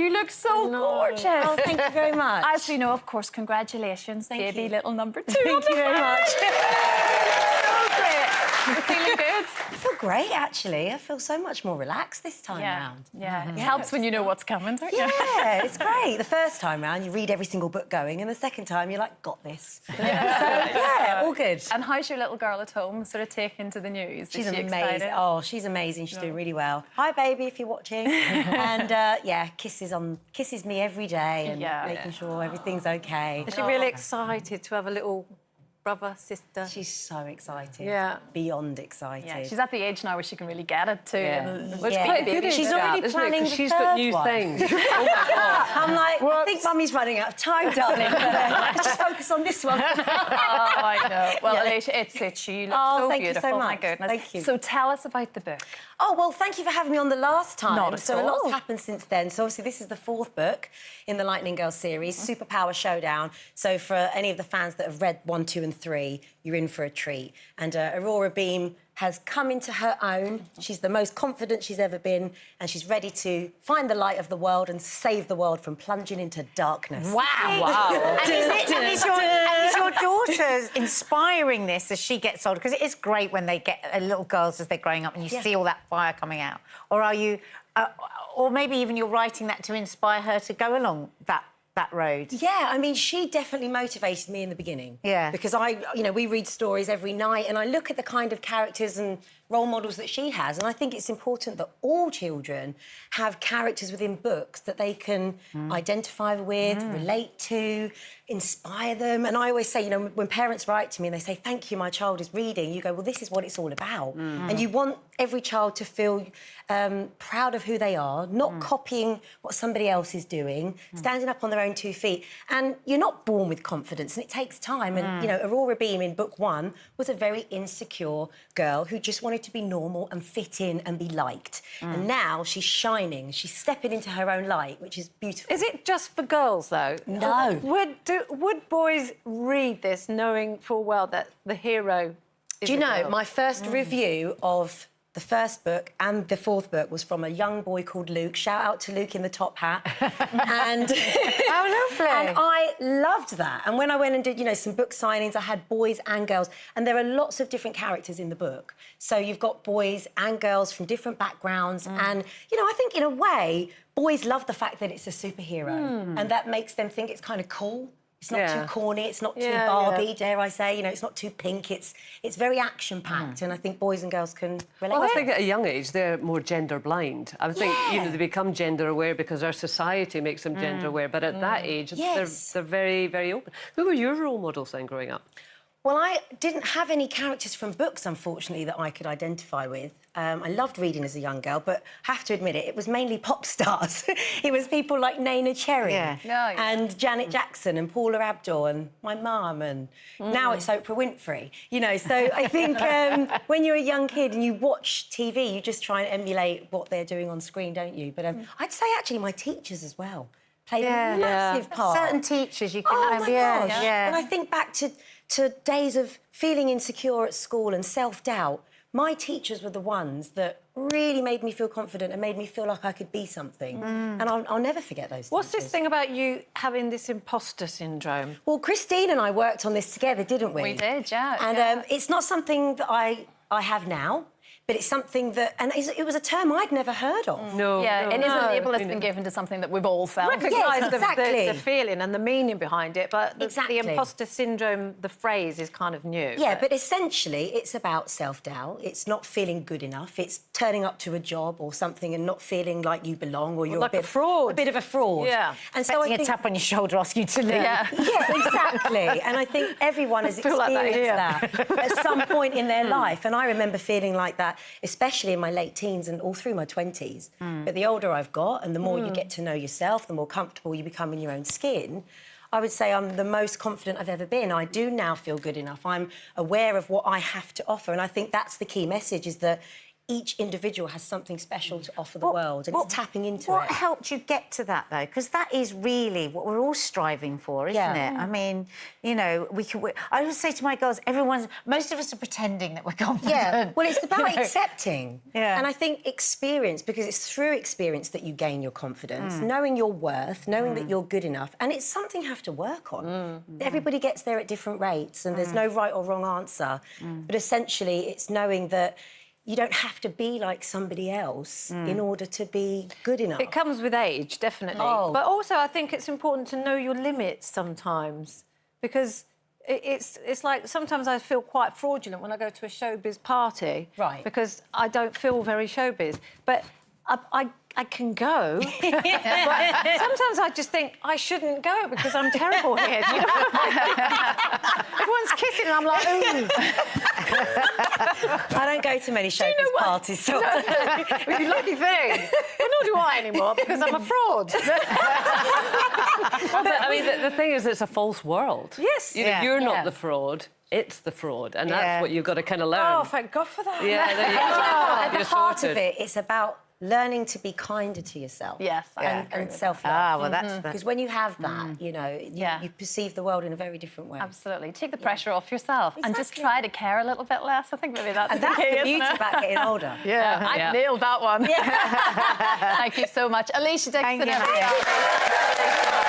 You look so gorgeous. Oh, thank you very much. As we know, of course, congratulations, baby, little number 2. Thank you very much. So great. You're feeling good? I feel great, actually. I feel so much more relaxed this time round. Yeah, it helps when you know what's coming, don't you? Yeah, it's great. The first time round, you read every single book going, and the second time, you're like, got this. Yeah, all good. And how's your little girl at home, sort of taking to the news? She's Is she amazing. excited? Oh, she's amazing. She's doing really well. Hi, baby, if you're watching. And, yeah, kisses me every day and making sure everything's OK. Is she really excited to have a little brother, sister? She's so excited. Yeah. Beyond excited. Yeah, she's at the age now where she can really get it too. Yeah. Which She's already planning the she's third got new one. things. Oh, my God. I'm like, I think Mummy's running out of time, darling. But, let's just focus on this one. Oh, I know. Well, Alesha, it's you. You look so thank beautiful. you so much. My goodness. Thank you. So tell us about the book. Oh, well, thank you for having me on the last time. Not at so all. a lot's happened since then. So obviously this is the 4th book in the Lightning Girl series, Superpower Showdown. So for any of the fans that have read 1, 2 and 3, you're in for a treat. And Aurora Beam has come into her own. She's the most confident she's ever been, and she's ready to find the light of the world and save the world from plunging into darkness. Wow! And is your daughter inspiring this as she gets older? Because it is great when they get little girls as they're growing up and you see all that fire coming out. Or are you... or maybe even you're writing that to inspire her to go along that road. Yeah, I mean, she definitely motivated me in the beginning. Yeah. Because we read stories every night and I look at the kind of characters and role models that she has, and I think it's important that all children have characters within books that they can identify with, relate to, inspire them. And I always say, you know, when parents write to me and they say, thank you, my child is reading, you go, well, this is what it's all about. And you want every child to feel proud of who they are, not copying what somebody else is doing, standing up on their own 2 feet. And you're not born with confidence, and it takes time. And, you know, Aurora Beam in book 1 was a very insecure girl who just wanted to be normal and fit in and be liked. And now she's shining. She's stepping into her own light, which is beautiful. Is it just for girls, though? No. Would boys read this knowing full well that the hero is Do you a know, girl? my first review of the first book and the 4th book was from a young boy called Luke. Shout out to Luke in the top hat. And oh, lovely. And I loved that. And when I went and did, you know, some book signings, I had boys and girls. And there are lots of different characters in the book. So you've got boys and girls from different backgrounds. And, you know, I think in a way, boys love the fact that it's a superhero. And that makes them think it's kind of cool. It's not too corny, it's not too Barbie, dare I say. You know, it's not too pink. It's very action-packed, and I think boys and girls can relate. Well, I think at a young age, they're more gender blind. I think, you know, they become gender aware because our society makes them gender aware, but at that age, they're very, very open. Who were your role models then growing up? Well, I didn't have any characters from books, unfortunately, that I could identify with. I loved reading as a young girl, but have to admit it was mainly pop stars. It was people like Naina Cherry and Janet Jackson and Paula Abdul and my mum, and now it's Oprah Winfrey. You know, so I think when you're a young kid and you watch TV, you just try and emulate what they're doing on screen, don't you? But I'd say actually my teachers as well played a massive part. Certain teachers you can... Oh, my gosh. Yeah. When I think back to days of feeling insecure at school and self-doubt, my teachers were the ones that really made me feel confident and made me feel like I could be something. And I'll never forget those What's teachers. this thing about you having this imposter syndrome? Well, Christine and I worked on this together, didn't we? We did, yeah. And it's not something that I have now, but it's something that... And it was a term I'd never heard of. No. Yeah, it is a label that's been given to something that we've all felt. Recognise exactly. the feeling and the meaning behind it, but Exactly. the imposter syndrome, the phrase is kind of new. Yeah, but essentially it's about self-doubt. It's not feeling good enough. It's turning up to a job or something and not feeling like you belong, or you're like a fraud. A bit of a fraud. Yeah. And so I Expecting think... a tap on your shoulder, ask you to leave. Yeah. Yeah, exactly. And I think everyone has feel like experienced that that at some point in their life. And I remember feeling like that, especially in my late teens and all through my 20s. But the older I've got and the more you get to know yourself, the more comfortable you become in your own skin, I would say I'm the most confident I've ever been. I do now feel good enough. I'm aware of what I have to offer. And I think that's the key message, is that each individual has something special to offer the world, and it's tapping into it. What helped you get to that, though? Because that is really what we're all striving for, isn't it? I mean, you know, I always say to my girls, most of us are pretending that we're confident. Yeah, well, it's about accepting. Yeah. And I think experience, because it's through experience that you gain your confidence, knowing your worth, knowing that you're good enough, and it's something you have to work on. Everybody gets there at different rates, and there's no right or wrong answer. But essentially, it's knowing that you don't have to be like somebody else in order to be good enough. It comes with age, definitely. Oh. But also, I think it's important to know your limits sometimes, because it's like sometimes I feel quite fraudulent when I go to a showbiz party. Right. Because I don't feel very showbiz. But I can go, but sometimes I just think I shouldn't go because I'm terrible here. Do you know? Everyone's kissing and I'm like, ooh. I don't go to many showbiz parties. So The lucky thing. Well, nor do I anymore because I'm a fraud. But, I mean, the thing is, it's a false world. Yes. You know, you're not the fraud. It's the fraud, and that's what you've got to kind of learn. Oh, thank God for that. Yeah, there you go. at the You're heart sorted. of it, it's about learning to be kinder to yourself. Yes, I agree and with self-love. Ah, well, that's Because when you have that, you know, you perceive the world in a very different way. Absolutely. Take the pressure off yourself and just Exactly. try to care a little bit less. I think maybe that's And that's key, the isn't beauty it? about getting older. I nailed that one. Thank you so much. Alesha Dixon, Thank you. everyone.